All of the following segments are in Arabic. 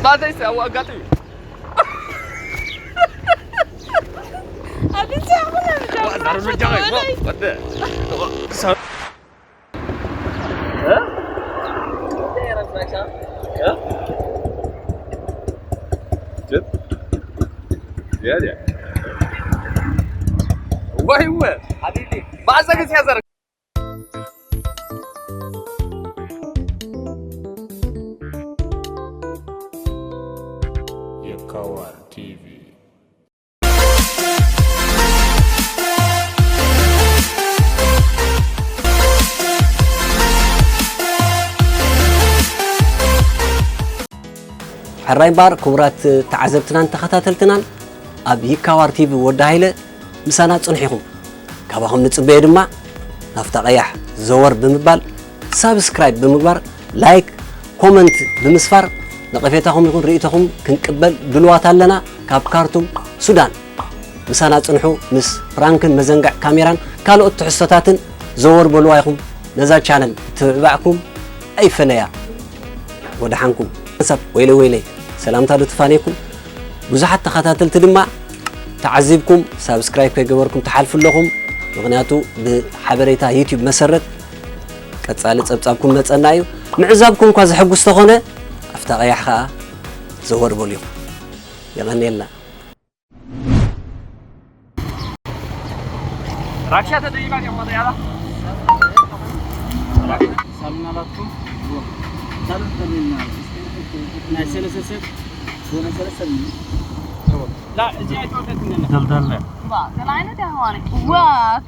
ما تنسى وقاطي هذا ساعة وأزعر من جاي وده ها؟ جد؟ يا هو حبيبي ما أزعج يا زلمة Yakawar TV. حراي بار كبرات تعزبتنا تخاتلتنا اب يكاوار تي في ودايله مسانا صنحيكم كاباهم نصبي دما نافتا قياح زور بمبال سبسكرايب بمغبار لايك كومنت بمسفر نقفيتكم يكون رئيتكم كنقبل دلوات لنا كاب كارتوم سودان مسانا صنحو مس فرانكن مزنقع كاميران كالو تحسطاتن زور بلوايكم نزا چانل تبعكم اي فنيا ودحانكم سب ويلي سلامتا لتفانيكم بزحت تخاتلت دما تعذبكم سبسكرايب كجبركم تحالف لكم مغنياتو بحبريتا يوتيوب مسرت كتصالي صبصابكم مصنايو معزابكم كوا زحغس تخونه افتا قياح زور بوليو يغنيلا راكشا تدريبا يا ماذا يلا سلمنا لكم سلام تمنا نايسل سسب شو نايسل سلم لا جاي تودت لنا دلدل لا طلعنا تهواني وا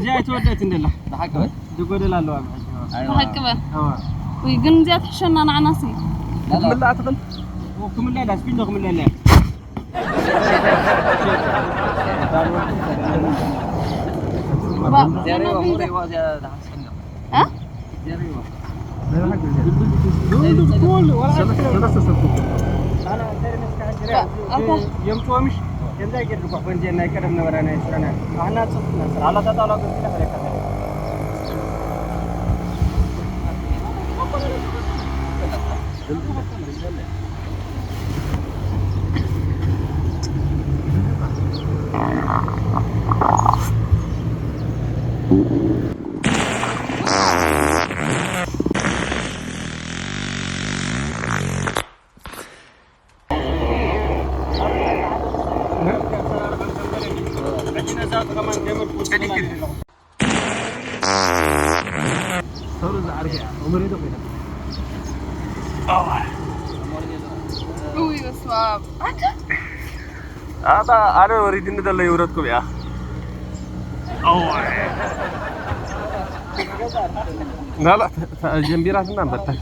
جاي تودت لنا تحكبت دغدل الله تحكبت ويقن زيات حشنا نعناسي لا لا تقل وكم لا لا سبينكم لا لا زيريوا مو زيوا زيادة ها؟ زيريوا يوم تومش يوم ده يجرب كفن جينا يكرم نورانا يسرنا أنا صفنا على تطالع بسيطة هذا كذا هذا أنا أريد إن ده اللي يوردكم يا لا لا جنبي راسنا بتاع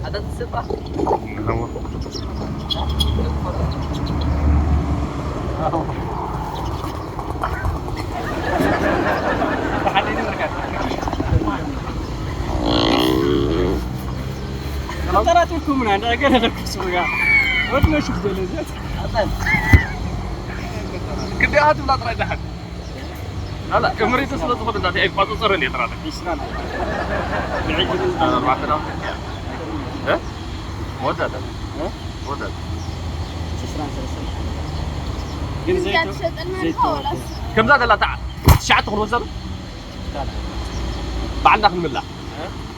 ada siapa? Kalau teraturku mana? Ada lagi ada kesuruhan. What no should do this? كده هات ولا ترى ده لا لا كمريت سلطة خد انت اي فاضي صار لي ترى Isran. بعيد انا 4000 ها مودة مودة Isran selesai. كم زاد لا تعال شعت تخرج وزر بعدنا من الله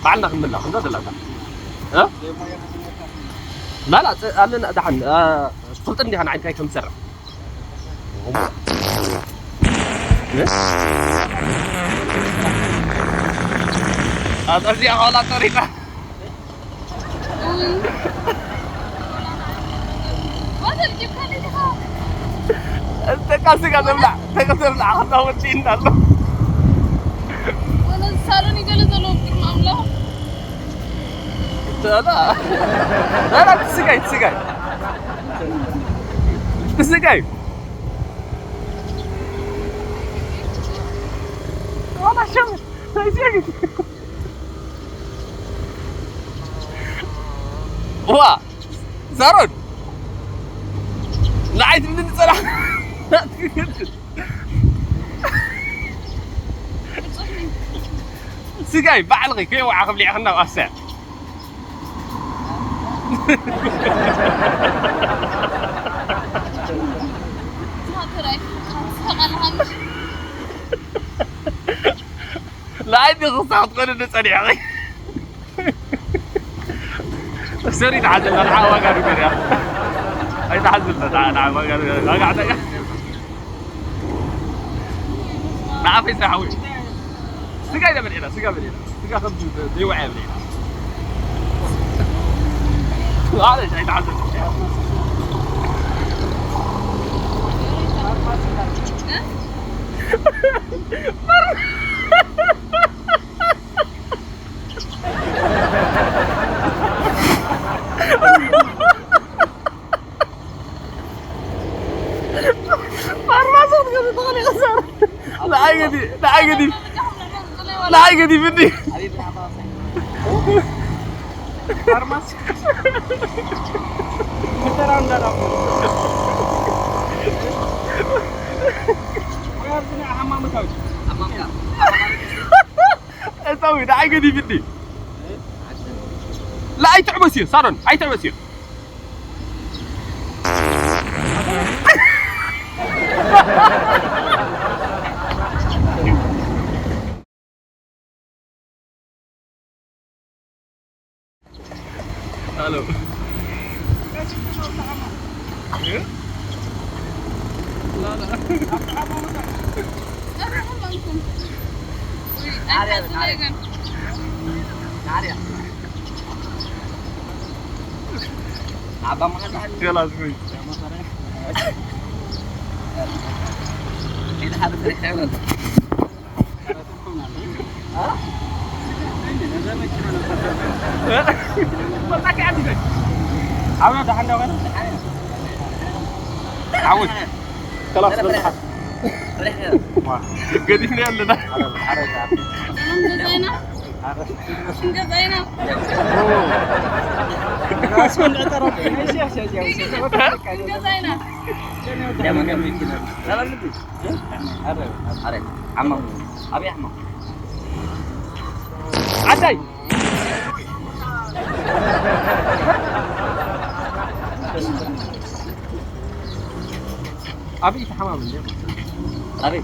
بعدنا من الله كم زاد لا تعال ها لا لا قال لنا دحن قلت اني انا عندي كم سر هذا اللي على طريقه هذا اللي كان انت قاسي قاعد تبلع تبلع الله ودين الله وانا صارني قال زلو بدك معامله لا لا لا تسقي وا زارون لا عيد من الصراحة سيجاي بعلقي كي وعاقب لي عقلنا واسع لا عندي غصة تقول انه سريع يا اخي سوري تعزل انا ما قالوا كذا اي تعزل انا ما قالوا قاعد ما في سحوي سقاينا من هنا سقا من هنا سقا خمس دي وعي من هنا هذا شيء تعزل لا عقدي مني فارماسي كتران دارا ويرجع حمام تاوي حمام تاوي لا عقدي مني لا اي تعبسي صارن اي تعبسي الو لا لا خلاص وي إذا هذا فريق ولا ها ما تاكي عندي عاونا دحنا وين عاود خلاص فريق قديم لنا قضينا راسكم اعترف قضينا يا ما كان يمكن لا لا بدي عرف عمو ابي احمد عدي ابي حمام اليوم ابي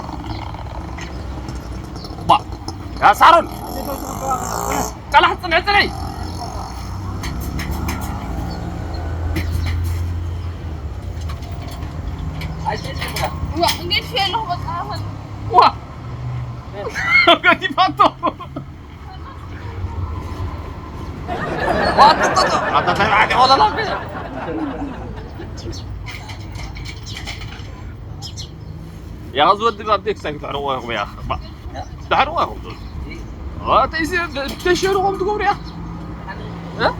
با يا سارون كلا حطني حطني قلت في له بقى وا قاعد يفطر هذا تبعك ولا لا يا غزوة الدماء بديك ساكت تعروهم يا أخي تعروهم تيصير تشهرهم تقول يا أخي ها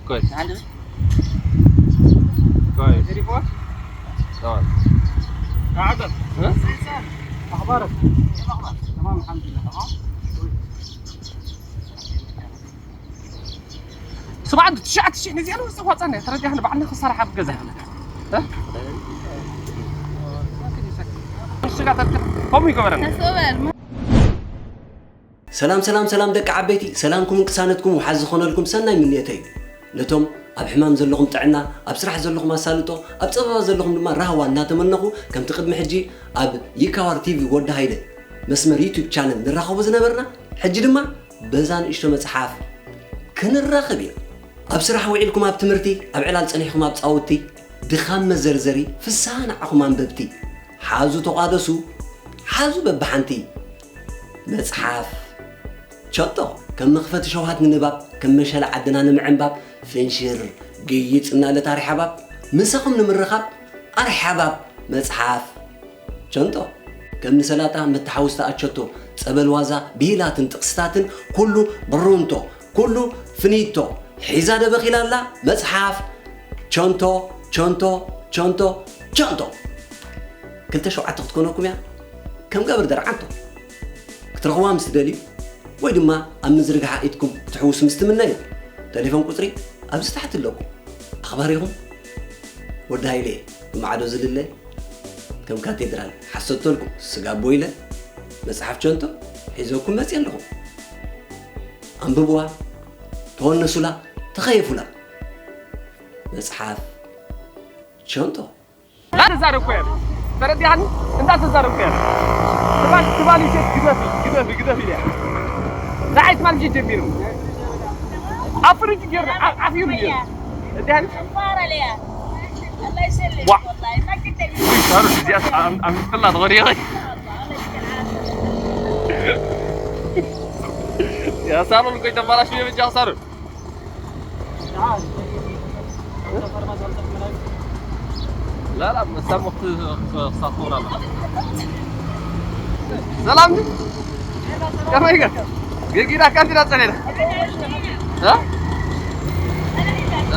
كويس كويس تليفون تمام قاعد ها اخبارك تمام الحمد لله تمام سبعة تشعت شيء نزيل وسوى ثانية ترى احنا بعدنا خسارة حب جزء ها سلام دك عبيتي سلامكم كسانتكم وحز خونلكم سناي منيتي نتوم اب حمام زلكم طعنا اب سرح زلكم اسالطو اب صبا زلكم دما راهوا ناتمنخو كم تقدم حجي اب يكاور تي في ود هايله مسمر يوتيوب شانل نراخبو زنبرنا حجي دما بزان اشتو مصحاف كنراخبي اب سرح وعيلكم اب تمرتي اب علال صنيحكم اب صاوتي دخام مزرزري فسانا عقم انببتي حازو تقادسو حازو ببحنتي مصحاف شطو كم مخفت شوهات من باب كم مشل عدنا نمعنباب فنشر قيت إننا لتاريح حباب مسخم نمرخاب أريح حباب مصحاف شنطو كم نسلاتا متحوستا أتشتو تقبل وازا بيلاتن تقستاتن كله برونتو كله فنيتو حيزادة بخلال لا مصحاف شنطو كنت شو عطت تكونكم يا كم قبر درعنتو كترخوا مستدلي ويدما أم مزرقة إيدكم تحوس مستمنين تليفون قطري أبس تحت لكم أخباريهم ورد هاي ليه معادو زل الله كم كاتدرال حسيتو لكم سقابو إلى مسحف جنتو حيزوكم بس يلهم أنببوا تونسوا لا تخيفوا لا مسحف جنتو لا تزارو كوير تردي عني انت تزارو كوير تبالي شيء قدافي ليه زعيت مال جيت بيرو افرج غير عفير غير دهن فاره ليه الله يسلمك واحد. والله ما كنت صار زياد عم طلع غريغي يا صار لكم تبارا شويه بجا صار لا مسامح ساطور الله سلام كم هيك جينا كان ترى سنه ها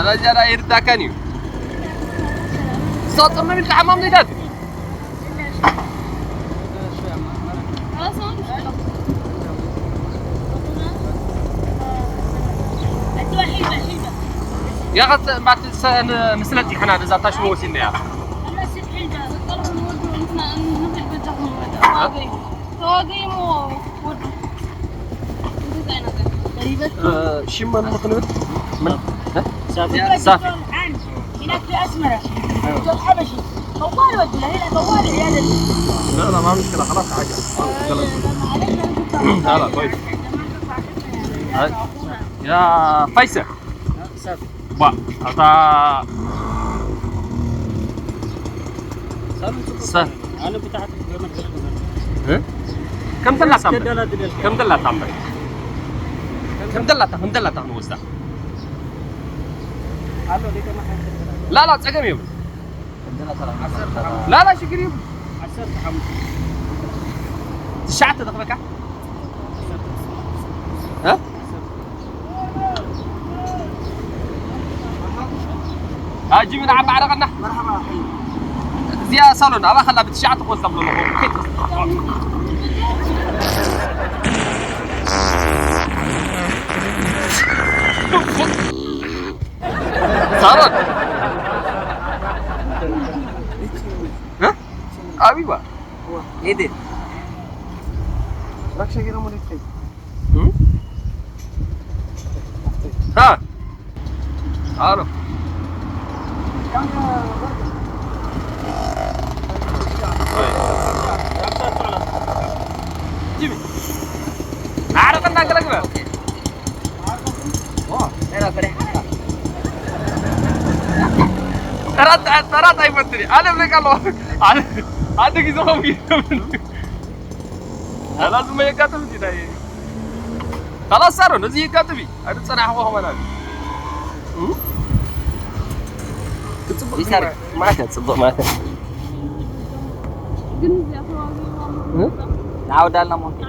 لا جرى يرتاكني صوت من الحمام ندات خلاص ما مشكلة. انت حلبه يا اخي ما مسلتي حنا اذا تشمو وسينا يا انا ست حلبه طلعوا نودوا نحن نحل بجحهم تواقي مو ودوا غريبه شمن مخنوت من صافي هناك في اسمره دول حبشي طوال ودنا هنا طوال عيال لا ما مشكله خلاص عادي لا كويس يا فيصل با هذا انا بتاعت كم دلعت كم دلعت عمرك كم دلعت نوزع لا تسقم يوم لا شكرا يوم تشعت دخلك ها اجي من عم عرقنا مرحبا زي صالون ابا خلا بتشعت قوس قبل صالون ها حبيبه ايه ده ركشه كده مريض ها عارف جيبي عارف انك رقبه انا فرح ترى يفدني انا بدك الله عندك يزوم لازم يكاتب دي داي خلاص صاروا نزي كاتبي هذا صنع هو انا يسارك ما تصدق ما جنز يا تواقي نعود لنا ممكن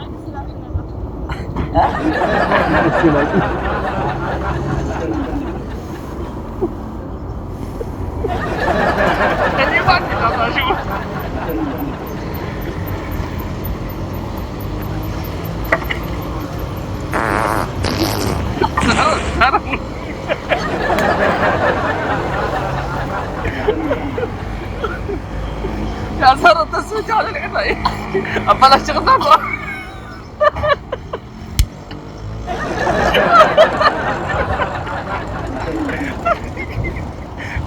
يا سارة تسويت على العباية أبلا شغل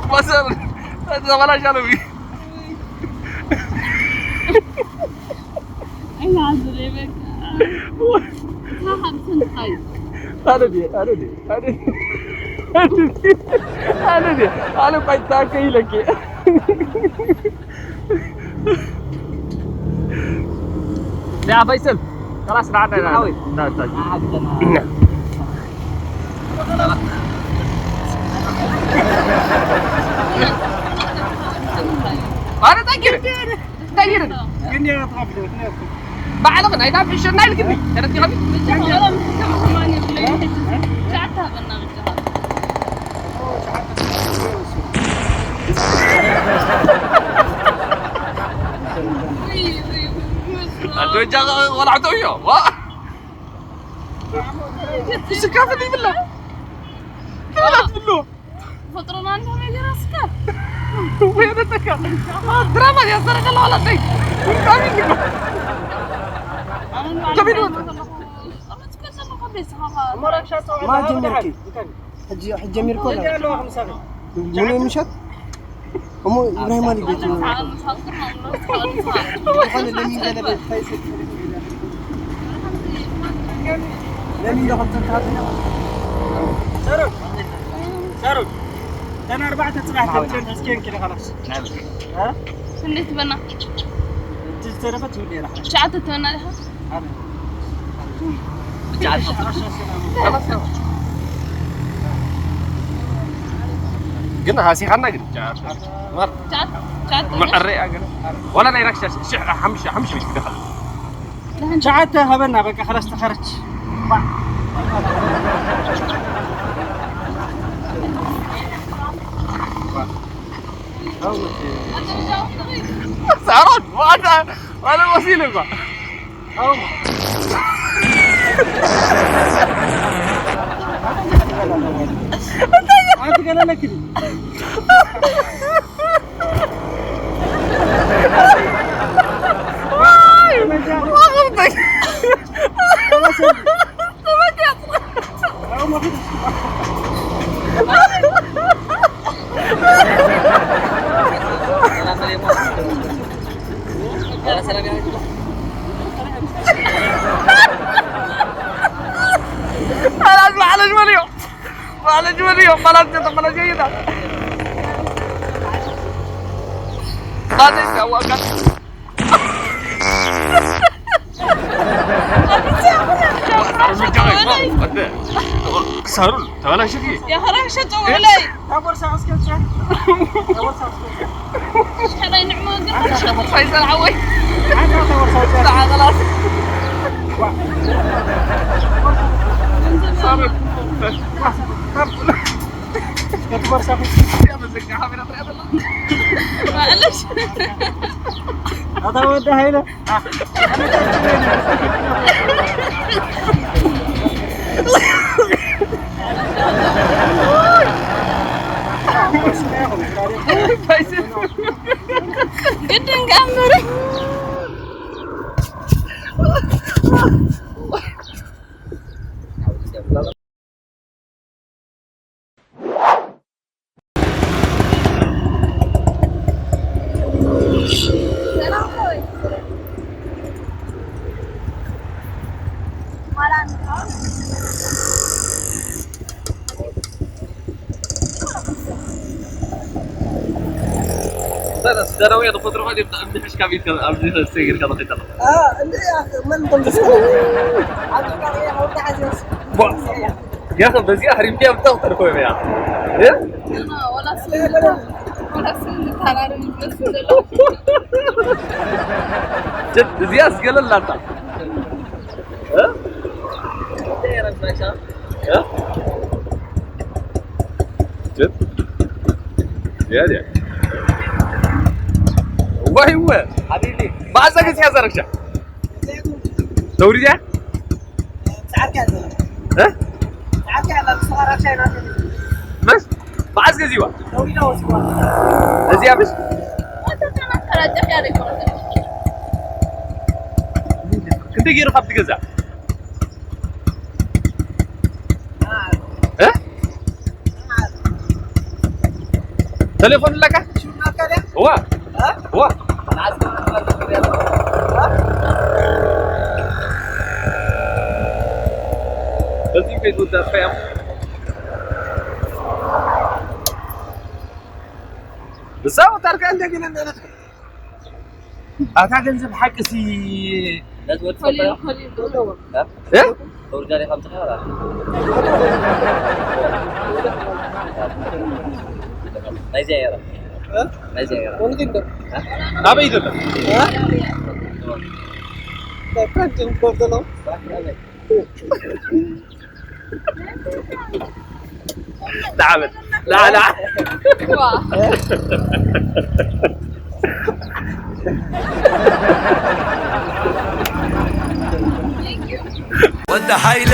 ما صار هذا ولا شالوي أي عذري بك ها حبسن خير أنا قاعد تاكل لك يا فيصل خلاص بعد حاول. لا أنا تاكل كني اطلع بعد ما نايدا في الشرنا يلقني ترى غبي والله مش ماني بلاي ساعتها برنامج بجا ولا عطويه وا سكافة دي بالله لا تبلو فطرنا عندهم يجرى سكر وين التكا دراما يا سرق الله ولا شيء ما جمركي حج جمير كله منو مشت هم ابراهيم علي بيت لمن دخلت سارو انا 4 تصبح تسكين كده خلاص ها اللي تبنى تزرفت ولي راح شعت تبنى لها قلنا هاسي خلنا قلنا شعت معري قلنا ولا لا يركش حمش مش دخل شعت هبنا بقى خلاص تخرج سعرات وانا وسيله بقى انت قال لك كده معلش مريم خلاص جيدة معلش هو قال سارول تعالى شوفي يا خرا شتو علي ابو ساعه اسكت شحال نعمه قال فيصل عوي تعال خلاص سارول كبر صافي يا مزك حامل اطري الله معلش هذا هو ده هنا جدا كامل ده ويا فتره غادي يبدا مش كابيت ابدي السير كذا قلت اللي يا اخي من ضمن يا اخي بس يا حريم فيها بتغطر كويس يا ايه ولا سنة حرارة بس جد زياس قال لا انت ها داير المشا ها جد يا دي والله هو حبيبي ما عزك يا زرقشة دوري ده تعال كذا ها تعال كذا صغار عشان بس ما عزك زيوا دوري له اسبوع زيا بس كنت غير خبط كذا ها تليفون لك شو كذا هو هو انا عايز قلتي في دود فاهم بس هو ترك عندك هنا أتا جنزب حق سي لا تقول خليل إيه ورجالي 5 خيارات ما زيارة ما زيارة ونقدر أبي يدل كنت بفضله تعال لا لا ወደ ኃይለ